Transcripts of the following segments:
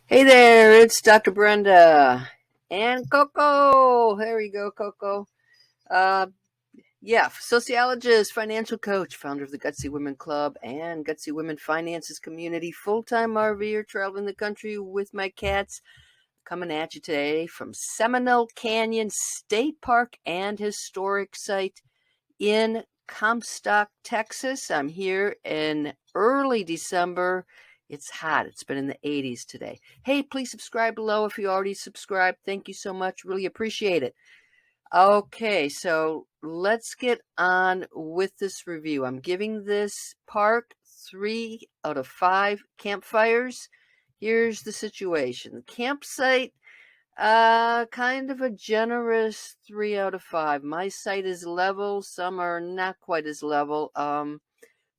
Hey there, it's Dr. Brenda and Coco. There we go, Coco. Uh, yeah, sociologist, financial coach, founder of the Gutsy Women Club and Gutsy Women Finances Community, full-time RVer traveling the country with my cats. Coming at you today from Seminole Canyon State Park and Historic Site in Comstock, Texas. I'm here in early December. It's hot. It's been in the 80s today. Hey, please subscribe below if you already subscribed. Thank you so much. Really appreciate it. Okay, so let's get on with this review. I'm giving this park 3 out of 5 campfires. Here's the situation. The campsite, kind of a generous 3 out of 5. My site is level. Some are not quite as level.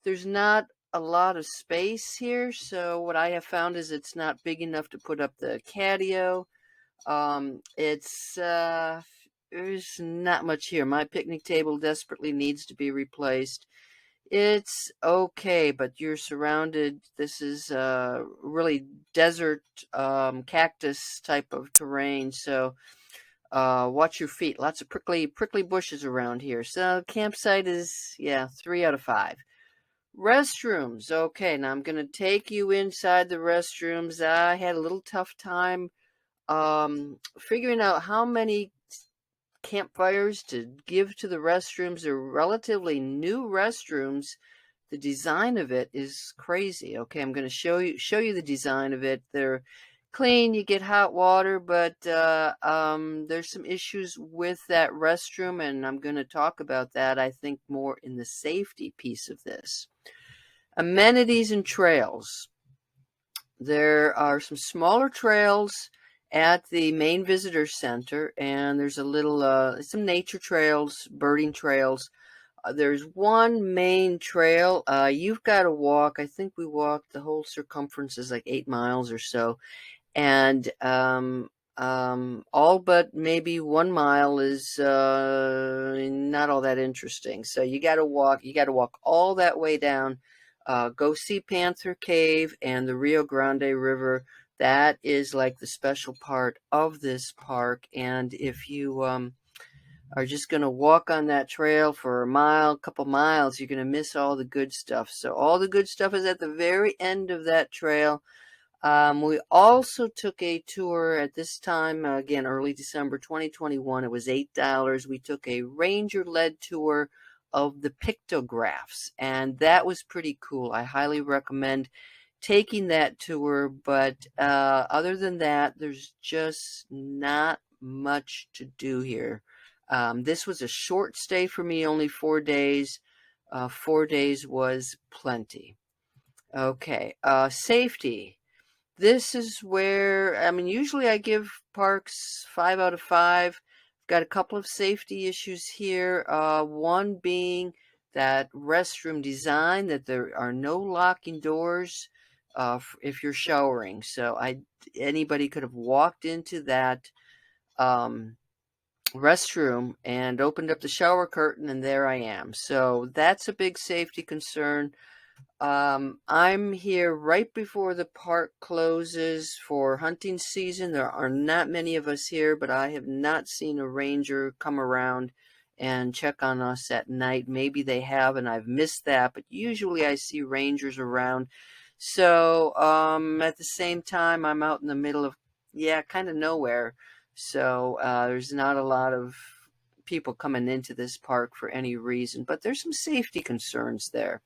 There's not a lot of space here, so what I have found is it's not big enough to put up the catio. There's not much here. My picnic table desperately needs to be replaced. It's okay, but you're surrounded. This is really desert cactus type of terrain, so watch your feet. Lots of prickly bushes around here. So campsite is, yeah, 3 out of 5. Restrooms. Okay, now I'm gonna take you inside the restrooms. I had a little tough time figuring out how many campfires to give to the restrooms. They're relatively new restrooms. The design of it is crazy. Okay, I'm going to show you the design of it. They're clean, you get hot water, but there's some issues with that restroom, and I'm going to talk about that, I think, more in the safety piece of this. Amenities and trails. There are some smaller trails at the main visitor center, and there's a little some nature trails, birding trails. There's one main trail. You've got to walk. I think we walked the whole circumference is like 8 miles or so, and all but maybe 1 mile is not all that interesting. So you got to walk. You got to walk all that way down. Go see Panther Cave and the Rio Grande River. That is like the special part of this park. And if you are just going to walk on that trail for a mile, couple miles, you're going to miss all the good stuff. So all the good stuff is at the very end of that trail. We also took a tour at this time, again, early December 2021. It was $8. We took a ranger-led tour of the pictographs, and that was pretty cool. I highly recommend taking that tour, but other than that, there's just not much to do here. This was a short stay for me, only 4 days. 4 days was plenty. Okay, safety. This is where, I mean, usually I give parks 5 out of 5. I've got a couple of safety issues here. One being that restroom design, that there are no locking doors if you're showering. So anybody could have walked into that um, restroom and opened up the shower curtain, and there I am. So that's a big safety concern. I'm here right before the park closes for hunting season. There are not many of us here, but I have not seen a ranger come around and check on us at night. Maybe they have, and I've missed that, but usually I see rangers around. So, at the same time, I'm out in the middle of, yeah, kind of nowhere. So, there's not a lot of people coming into this park for any reason, but there's some safety concerns there.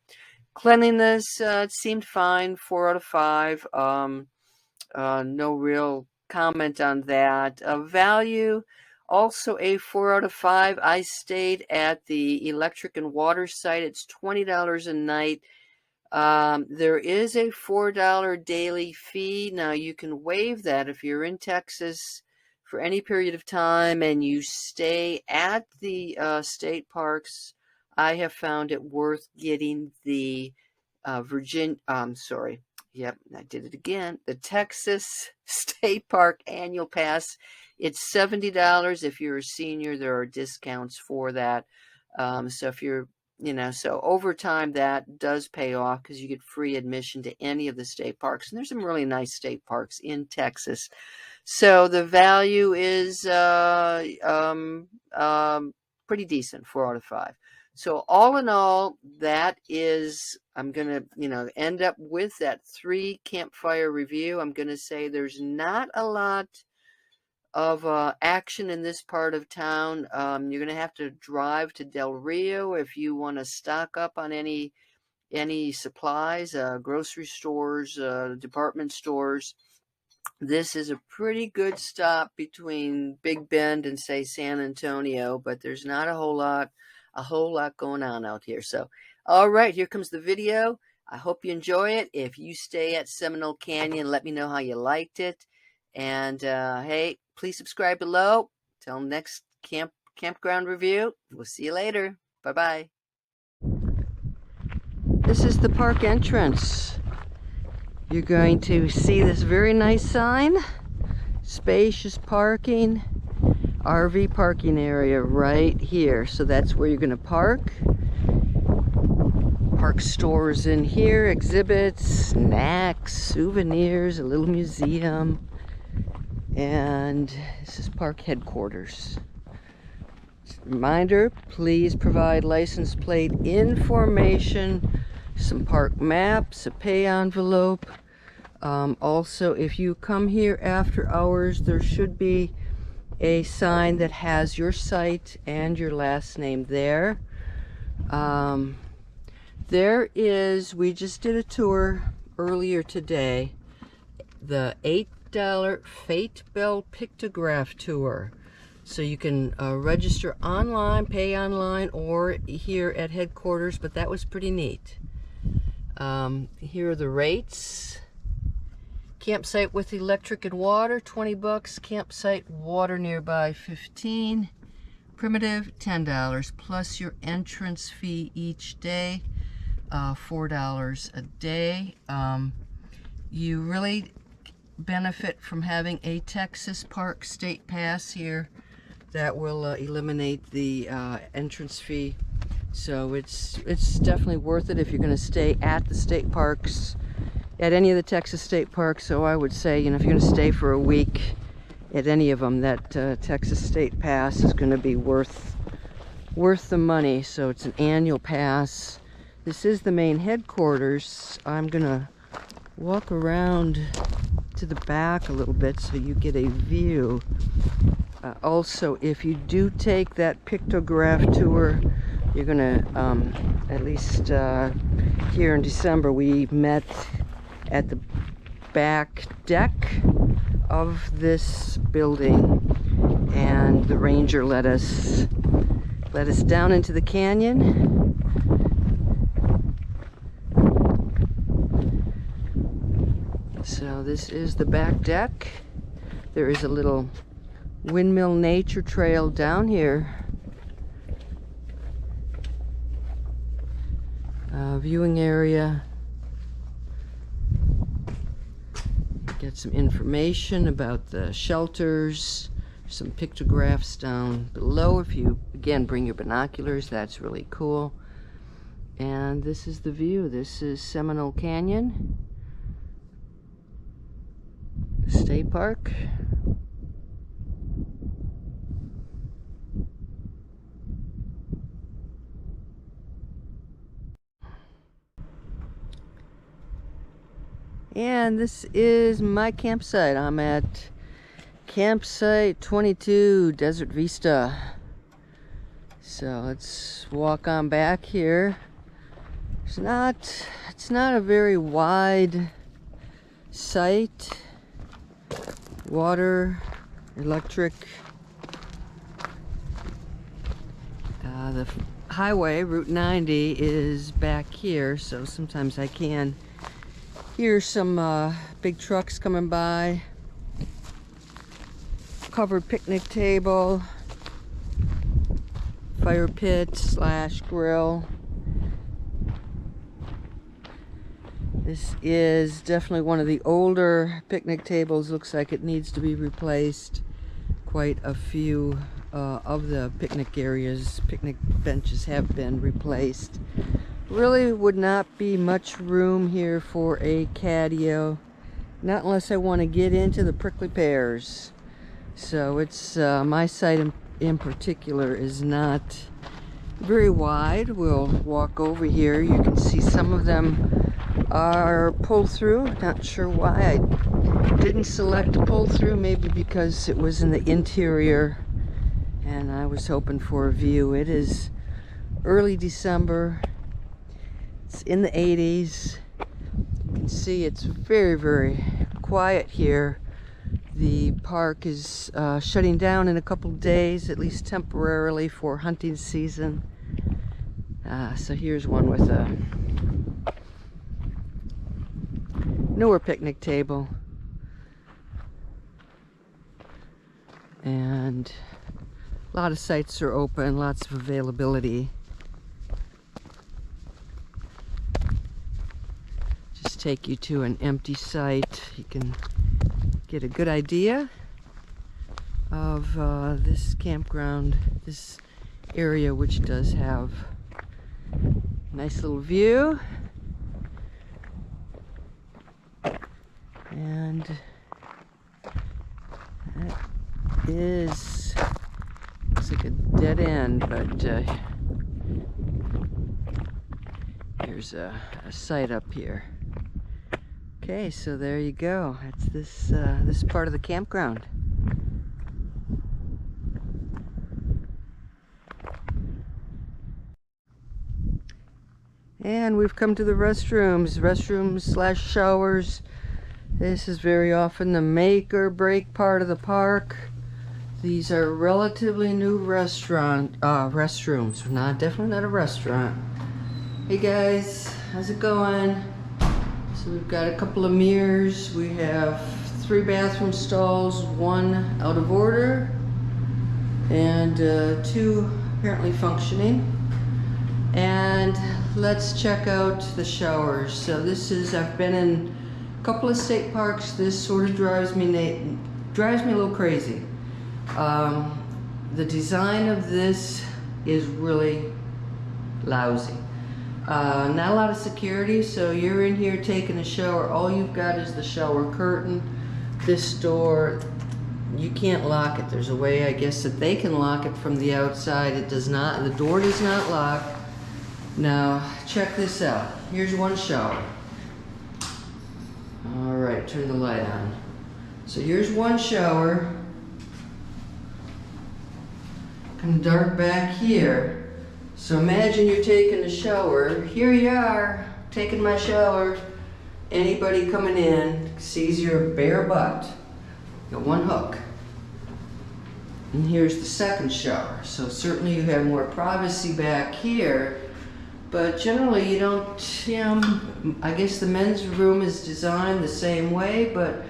Cleanliness, it seemed fine, 4 out of 5. No real comment on that. Value, also a 4 out of 5. I stayed at the electric and water site. It's $20 a night. There is a $4 daily fee. Now you can waive that if you're in Texas for any period of time and you stay at the state parks. I have found it worth getting the sorry. Yep, I did it again. The Texas State Park annual pass. It's $70. If you're a senior, there are discounts for that. So if you're You know, so over time that does pay off because you get free admission to any of the state parks. And there's some really nice state parks in Texas. So the value is pretty decent, 4 out of 5. So all in all, that is, I'm going to, you know, end up with that 3 campfire review. I'm going to say there's not a lot of action in this part of town. You're going to have to drive to Del Rio if you want to stock up on any supplies, grocery stores, department stores. This is a pretty good stop between Big Bend and, say, San Antonio, but there's not a whole lot going on out here. So, all right, here comes the video. I hope you enjoy it. If you stay at Seminole Canyon, let me know how you liked it. And hey, please subscribe below. Till next campground review. We'll see you later. Bye-bye. This is the park entrance. You're going to see this very nice sign. Spacious parking, RV parking area right here. So that's where you're going to park. Park stores in here, exhibits, snacks, souvenirs, a little museum. And this is park headquarters. Reminder, please provide license plate information, some park maps, a pay envelope. Also, if you come here after hours, there should be a sign that has your site and your last name there. We just did a tour earlier today, the $8 Fate Bell Pictograph Tour. So you can register online, pay online, or here at headquarters, but that was pretty neat. Here are the rates. Campsite with electric and water, $20. Campsite, water nearby, $15. Primitive, $10, plus your entrance fee each day, $4 a day. You really benefit from having a Texas Park State Pass here. That will eliminate the entrance fee. So it's definitely worth it if you're going to stay at the state parks, at any of the Texas state parks. So I would say, you know, if you're going to stay for a week at any of them, that Texas State Pass is going to be worth the money. So it's an annual pass. This is the main headquarters. I'm going to walk around to the back a little bit so you get a view. Also, if you do take that pictograph tour, you're going to, at least here in December, we met at the back deck of this building, and the ranger led us down into the canyon. So this is the back deck. There is a little windmill nature trail down here. Viewing area. Get some information about the shelters, some pictographs down below. If you, again, bring your binoculars, that's really cool. And this is the view. This is Seminole Canyon State Park. And this is my campsite. I'm at campsite 22, Desert Vista. So let's walk on back here. It's not a very wide site. Water, electric. The highway, Route 90, is back here, so sometimes I can hear some big trucks coming by. Covered picnic table, fire pit / grill. This is definitely one of the older picnic tables. Looks like it needs to be replaced. quite a few of the picnic areas, picnic benches have been replaced. Really would not be much room here for a catio, not unless I want to get into the prickly pears. So it's my site in particular is not very wide. We'll walk over here. You can see some of them are pulled through. Not sure why I didn't select a pull through, maybe because it was in the interior and I was hoping for a view. It is early December. It's in the 80s. You can see it's very, very quiet here. The park is shutting down in a couple days, at least temporarily, for hunting season. So here's one with a newer picnic table. And a lot of sites are open, lots of availability. Just take you to an empty site. You can get a good idea of this campground, this area, which does have a nice little view. And that is, looks like a dead end, but here's a site up here. Okay, so there you go. That's this part of the campground. And we've come to the restrooms slash showers. This is very often the make or break part of the park. These are relatively new restrooms. Definitely not a restaurant. Hey guys, how's it going? So we've got a couple of mirrors. We have 3 bathroom stalls, 1 out of order, and 2 apparently functioning. And let's check out the showers. So this is, I've been in a couple of state parks. This sort of drives me a little crazy. The design of this is really lousy. Not a lot of security, so you're in here taking a shower, all you've got is the shower curtain. This door, you can't lock it. There's a way, I guess, that they can lock it from the outside. It does not, the door does not lock. Now, check this out. Here's one shower. All right, turn the light on. So here's one shower. Kind of dark back here. So imagine you're taking a shower. Here you are, taking my shower. Anybody coming in sees your bare butt. You got one hook. And here's the second shower. So certainly you have more privacy back here, but generally you don't, I guess the men's room is designed the same way, but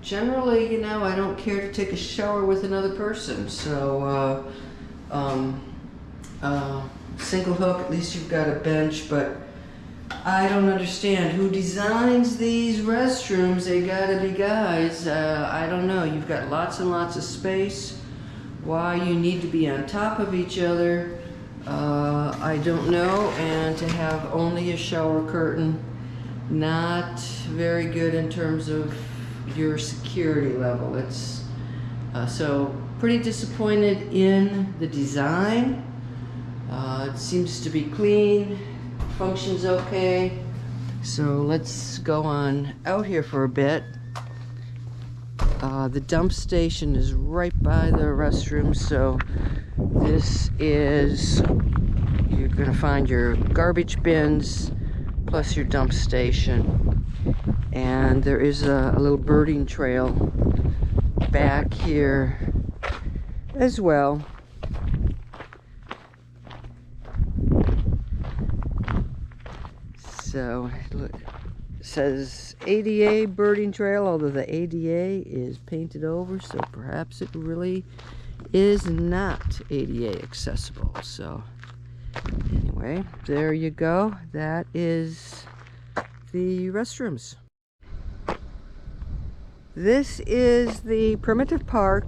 generally, I don't care to take a shower with another person. So, single hook, at least you've got a bench, but I don't understand who designs these restrooms. They gotta be guys. I don't know. You've got lots and lots of space. Why you need to be on top of each other, I don't know. And to have only a shower curtain, not very good in terms of your security level. It's so pretty disappointed in the design. It seems to be clean, functions okay. So let's go on out here for a bit. The dump station is right by the restroom, so this is, you're gonna find your garbage bins plus your dump station. And there is a little birding trail back here as well. So it says ADA birding trail, although the ADA is painted over, so perhaps it really is not ADA accessible. So anyway, there you go. That is the restrooms. This is the primitive park